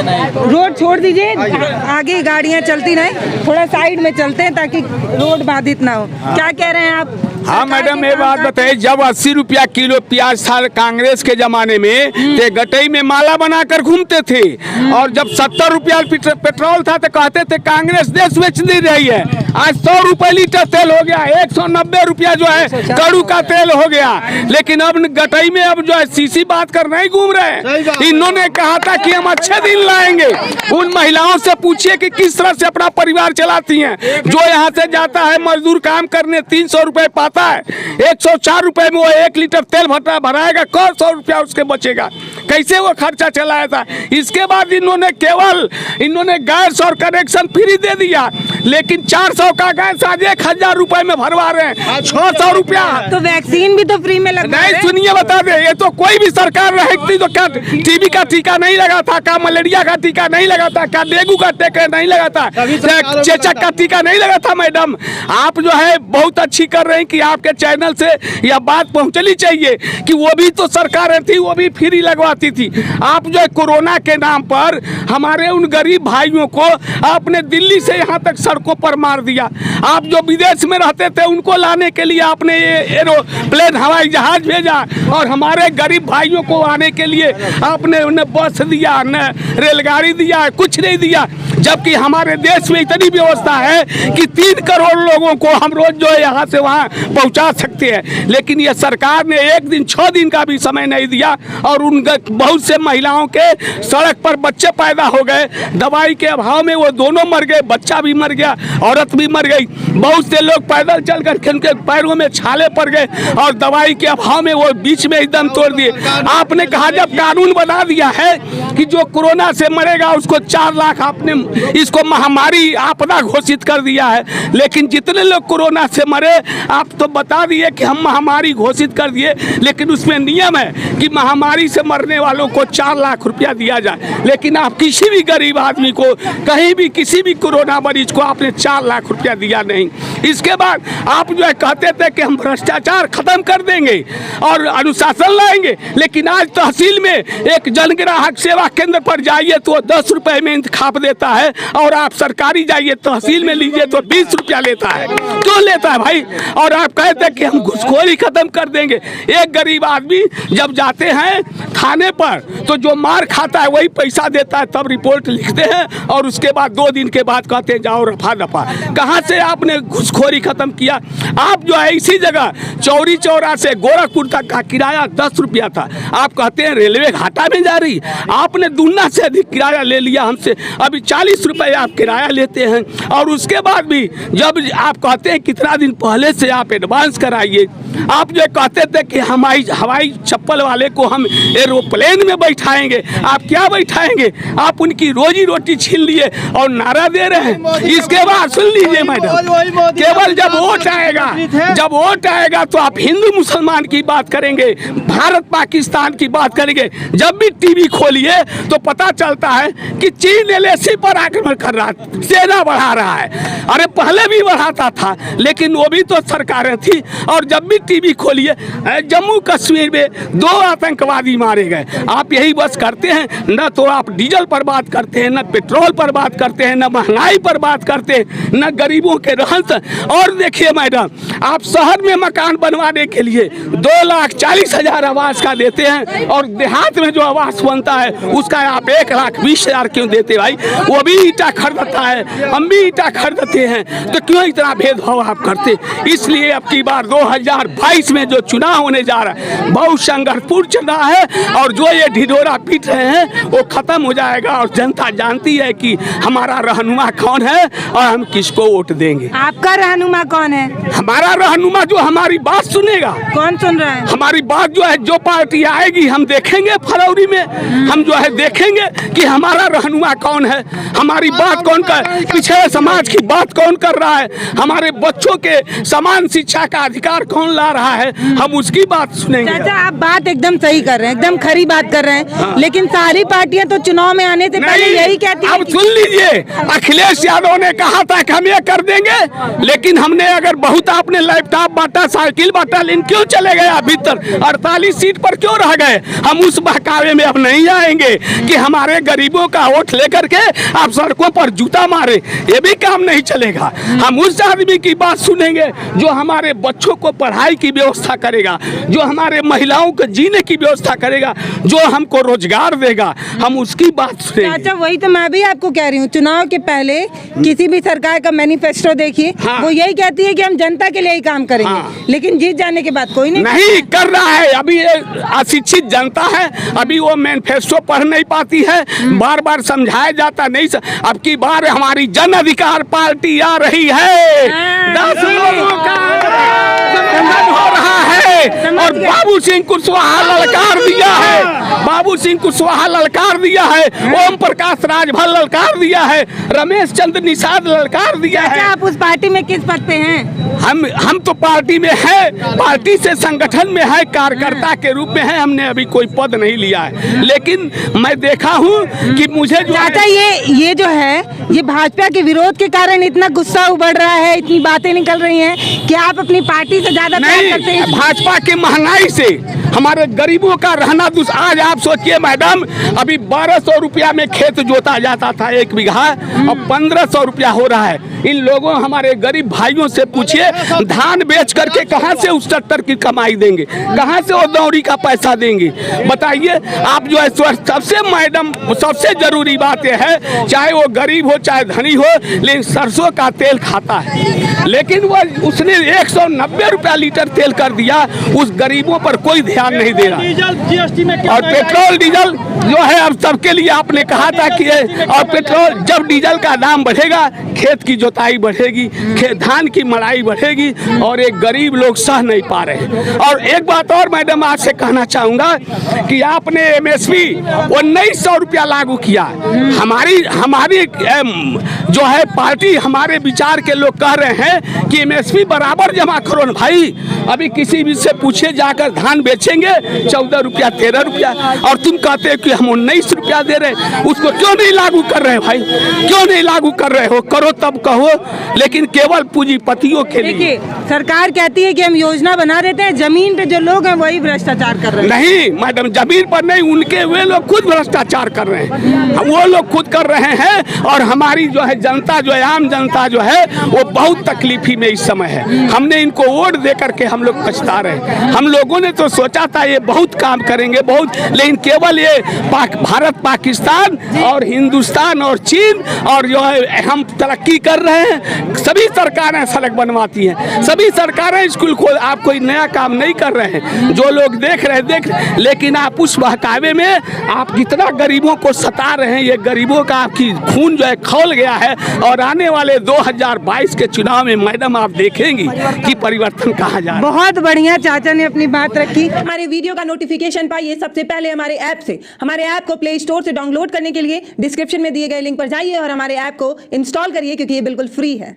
Road छोड़ दीजिए, आगे गाड़ियाँ चलती रहे, थोड़ा साइड में चलते हैं ताकि रोड बाधित ना हो। क्या कह रहे हैं आप? हाँ मैडम, ये बात बताइए, जब 80 रुपया किलो प्याज था कांग्रेस के जमाने में, ते गटई में माला बनाकर घूमते थे, और जब 70 रुपया पेट्रोल था तो कहते थे कांग्रेस देश बेच दे रही है। आज 100 रुपए लीटर तेल हो गया, 190 रुपया जो है कड़ू का तेल हो गया। लेकिन अब गटई में अब जो है सीसी बात कर नहीं घूम रहे हैं। इन्होंने कहा था कि हम अच्छे दिन लाएंगे। उन महिलाओं से पूछिए कि किस तरह से अपना परिवार चलाती हैं। जो यहाँ से जाता है मजदूर काम करने 300 रुपए पाता है, 104 रुपए में वो 1 लीटर तेल भराएगा, कौन 100 रुपया उसके बचेगा, कैसे वो खर्चा चलाया था। इसके बाद इन्होंने गैस और कनेक्शन फ्री दे दिया, लेकिन 400 का गैस आज 1000 रुपए में भरवा रहे हैं, 600 रुपया। तो वैक्सीन भी तो फ्री में लगा नहीं, सुनिए बता दे, ये तो कोई भी सरकार रहेगी तो क्या टीबी का टीका नहीं लगा था, क्या मलेरिया का टीका नहीं लगा था, क्या डेंगू का टीका नहीं लगा था, चेचक का टीका नहीं लगा था। मैडम आप जो है बहुत अच्छी कर रहे हैं कि आपके चैनल से यह बात पहुंचनी चाहिए कि वो भी तो सरकारें थी, वो भी फ्री लगवाती थी। आप जो है कोरोना के नाम पर हमारे उन गरीब भाइयों को आपने दिल्ली से यहाँ तक सड़कों पर मार दिया। आप जो विदेश में रहते थे उनको लाने के लिए आपने ये एरोप्लेन हवाई जहाज भेजा, और हमारे गरीब भाइयों को आने के लिए आपने उन्हें बस दिया, न रेलगाड़ी दिया, कुछ नहीं दिया। जबकि हमारे देश में इतनी व्यवस्था है कि 3 करोड़ लोगों को हम रोज जो है यहाँ से वहाँ पहुँचा सकते हैं, लेकिन ये सरकार ने 1 दिन 6 दिन का भी समय नहीं दिया। और उन बहुत से महिलाओं के सड़क पर बच्चे पैदा हो गए, दवाई के अभाव में वो दोनों मर गए, बच्चा भी मर गया, औरत भी मर गई। बहुत से लोग पैदल चल कर उनके पैरों में छाले पड़ गए, और दवाई के अभाव में वो बीच में एकदम तोड़ दिए। आपने कहा जब कानून बना दिया है कि जो कोरोना से मरेगा उसको 4 लाख, आपने इसको महामारी आपदा घोषित कर दिया है, लेकिन जितने लोग कोरोना से मरे आप तो बता दिए कि हम महामारी घोषित कर दिए, लेकिन उसमें नियम है कि महामारी से मरने वालों को 4 लाख रुपया दिया जाए। लेकिन आप किसी भी गरीब आदमी को कहीं भी किसी भी कोरोना मरीज को आपने 4 लाख रुपया दिया नहीं। इसके बाद आप जो है कहते थे कि हम भ्रष्टाचार खत्म कर देंगे और अनुशासन लाएंगे, लेकिन आज तहसील में एक जन ग्राहक सेवा केंद्र पर जाइए तो 10 रुपए में इंतखाब देता है, और आप सरकारी जाइए तहसील में लीजिए तो 20 रुपया लेता है। क्यों लेता है भाई? और आप कहते हैं कि हम घुसखोरी खत्म कर देंगे। एक गरीब आदमी जब जाते हैं थाने पर तो जो मार खाता है वही पैसा देता है, तब रिपोर्ट लिखते हैं, और उसके बाद 2 दिन के बाद कहते हैं जाओ रफा दफा। कहाँ से आपने घुसखोरी खत्म किया? आप जो है इसी जगह चौरी चौरा से गोरखपुर तक का किराया 10 रुपया था, आप कहते हैं रेलवे घाटा में जा रही। आपने दुगना से अधिक किराया ले लिया हमसे, अभी 40 रुपए आप किराया लेते हैं। और उसके बाद भी जब आप कहते हैं कितना दिन पहले से आप एडवांस कराइए। आप जो कहते थे कि हवाई चप्पल वाले को हम एरोप्लेन में बैठाएंगे, आप क्या बैठाएंगे? आप उनकी रोजी रोटी छीन लिए और नारा दे रहे हैं। इसके बाद सुन लीजिए मैडम, केवल जब वोट आएगा तो आप हिंदू मुसलमान की बात करेंगे, भारत पाकिस्तान की बात करेंगे। जब भी टीवी खोलिए तो पता चलता है कि चीन एलएसी पर आक्रमण कर रहा है, सेना बढ़ा रहा है। अरे पहले भी बढ़ाता था, लेकिन वो भी तो सरकारें थी। और जब भी टीवी खोलिए जम्मू कश्मीर में 2 आतंकवादी मारे गए। आप यही बस करते हैं, न तो आप डीजल पर बात करते हैं, न पेट्रोल पर बात करते हैं, न महंगाई पर बात करते हैं, न गरीबों के रहन। और देखिए मैडम, आप शहर में मकान बनवाने के लिए 2,40,000 आवास का देते हैं, और देहात में जो आवास बनता है उसका आप 1,20,000 क्यों देते भाई? वो भी ईटा खरीदता है, हम भी ईटा खरीदते हैं, तो क्यों इतना भेदभाव आप करते? इसलिए अब की बार 2022 में जो चुनाव होने जा रहा है बहुत संघर्षपूर्ण चुनाव है, और जो ये ढिढोरा पीट रहे हैं वो खत्म हो जाएगा। और जनता जानती है कि हमारा रहनुमा कौन है और हम किसको वोट देंगे। आपका रहनुमा कौन है? हमारा रहनुमा जो हमारी बात सुनेगा। कौन सुन रहा है? हमारी बात जो है, जो पार्टी आएगी हम देखेंगे फरवरी में, हम जो है देखेंगे कि हमारा रहनुमा कौन है। हमारी बात कौन कर, पिछड़े समाज की बात कौन कर रहा है, हमारे बच्चों के समान शिक्षा का अधिकार कौन ला रहा है, हम उसकी बात सुनेंगे। चाचा आप बात एकदम सही कर रहे हैं, एकदम खरी बात कर रहे हैं, लेकिन सारी पार्टियां तो चुनाव में आने से पहले यही कहती हैं। अब सुन लीजिए, अखिलेश यादव ने कहा था कि हम ये कर देंगे, लेकिन हमने अगर बहुत आपने लैपटॉप बांटा, साइकिल बांटा, लेकिन क्यों चले गए भीतर, 48 सीट पर क्यों रह गए? हम उस बहकावे में अब नहीं आएंगे कि हमारे गरीबों का वोट लेकर के आप सड़कों पर जूता मारे, ये भी काम नहीं चलेगा। हम उस आदमी की बात सुनेंगे जो हमारे बच्चों को पढ़ाई की व्यवस्था करेगा, जो हमारे महिलाओं को जीने की व्यवस्था करेगा, जो हमको रोजगार देगा, हम उसकी बात सुनेंगे। चाचा वही तो मैं भी आपको कह रही हूँ, चुनाव के पहले किसी भी सरकार का मैनिफेस्टो देखिए, वो यही कहती है कि हम जनता के लिए ही काम करेंगे, लेकिन जीत जाने के बाद कोई नहीं कर रहा है। अभी ये अशिक्षित जनता है, अभी वो मैनिफेस्टो पढ़ नहीं पाती है, बार बार समझाया जाता नहीं। अब की बार हमारी जन अधिकार पार्टी आ रही है, 10 लोगों का समर्थन हो रहा है, और बाबू सिंह कुशवाहा ललकार दिया है, बाबू सिंह कुशवाहा ललकार दिया है, ओम प्रकाश राजभर ललकार दिया है, रमेश चंद्र निषाद ललकार दिया है। आप उस पार्टी में किस पद पे हैं? हम तो पार्टी में है, पार्टी से संगठन में है, कार्यकर्ता के रूप में है, हमने अभी कोई पद नहीं लिया है, लेकिन मैं देखा हूँ कि मुझे जो चाचा ये जो है ये भाजपा के विरोध के कारण इतना गुस्सा उबड़ रहा है, इतनी बातें निकल रही हैं कि आप अपनी पार्टी से ज्यादा प्यार करते हैं। भाजपा की महंगाई से हमारे गरीबों का रहना आज आप सोचिए मैडम, अभी 1200 रुपया में खेत जोता जाता था 1 बीघा, अब 1500 रुपया हो रहा है। इन लोगों हमारे गरीब भाइयों से पूछिए, धान बेच करके कहाँ से उस ट्रैक्टर की कमाई देंगे, कहाँ से वो दौरी का पैसा देंगे, बताइए आप। जो है सबसे मैडम सबसे जरूरी बात यह है, चाहे वो गरीब हो चाहे धनी हो, लेकिन सरसों का तेल खाता है, लेकिन वो उसने 190 रुपया लीटर तेल कर दिया, उस गरीबों पर कोई ध्यान नहीं दे रहा। जीएसटी में और पेट्रोल डीजल जो है अब सबके लिए आपने कहा था कि और पेट्रोल जब डीजल का दाम बढ़ेगा, खेत की जोताई बढ़ेगी, धान की मड़ाई बढ़ेगी, और एक गरीब लोग सह नहीं पा रहे। और एक बात और मैडम आपसे कहना चाहूँगा कि आपने MSP 1900 रुपया लागू किया। हमारी जो है पार्टी, हमारे विचार के लोग कह रहे हैं कि MSP बराबर जमा करो न भाई। अभी किसी भी से पूछे जाकर धान बेचेंगे 14 रुपया 13 रुपया, और तुम कहते हो कि हम 19 रुपया दे रहे हैं, उसको क्यों नहीं लागू कर रहे भाई, क्यों नहीं लागू कर रहे हो? करो तब कहो, लेकिन केवल पूंजीपतियों के लिए। देखिए सरकार कहती है कि हम योजना बना देते हैं, जमीन पे जो लोग हैं वही भ्रष्टाचार कर रहे हैं। नहीं मैडम, जमीन पर नहीं, उनके वे लोग खुद भ्रष्टाचार कर रहे हैं, वो लोग खुद कर रहे हैं। और हमारी जो है जनता, जो है आम जनता जो है, वो बहुत तकलीफी में इस समय है। हमने इनको वोट दे करके हम लोग पछता रहे। हम लोगों ने तो सोचा था ये बहुत काम करेंगे बहुत, लेकिन केवल ये भारत पाकिस्तान और हिंदुस्तान और चीन और जो है हम तरक्की कर रहे हैं। सभी सरकारें सड़क बनवाती हैं, सभी सरकारें स्कूल खोल, आप कोई नया काम नहीं कर रहे हैं। जो लोग देख रहे हैं, लेकिन आप उस बहकावे में आप कितना गरीबों को सता रहे हैं। ये गरीबों का आपकी खून जो है खौल गया है, और आने वाले 2022 के चुनाव में मैडम आप देखेंगी कि परिवर्तन कहाँ जा रहा है। बहुत बढ़िया चाचा ने अपनी बात रखी। हमारे वीडियो का नोटिफिकेशन पाइए सबसे पहले हमारे ऐप से। हमारे ऐप को प्ले स्टोर से डाउनलोड करने के लिए डिस्क्रिप्शन में दिए गए लिंक पर जाइए और हमारे ऐप को इंस्टॉल करिए, क्योंकि ये बिल्कुल फ्री है।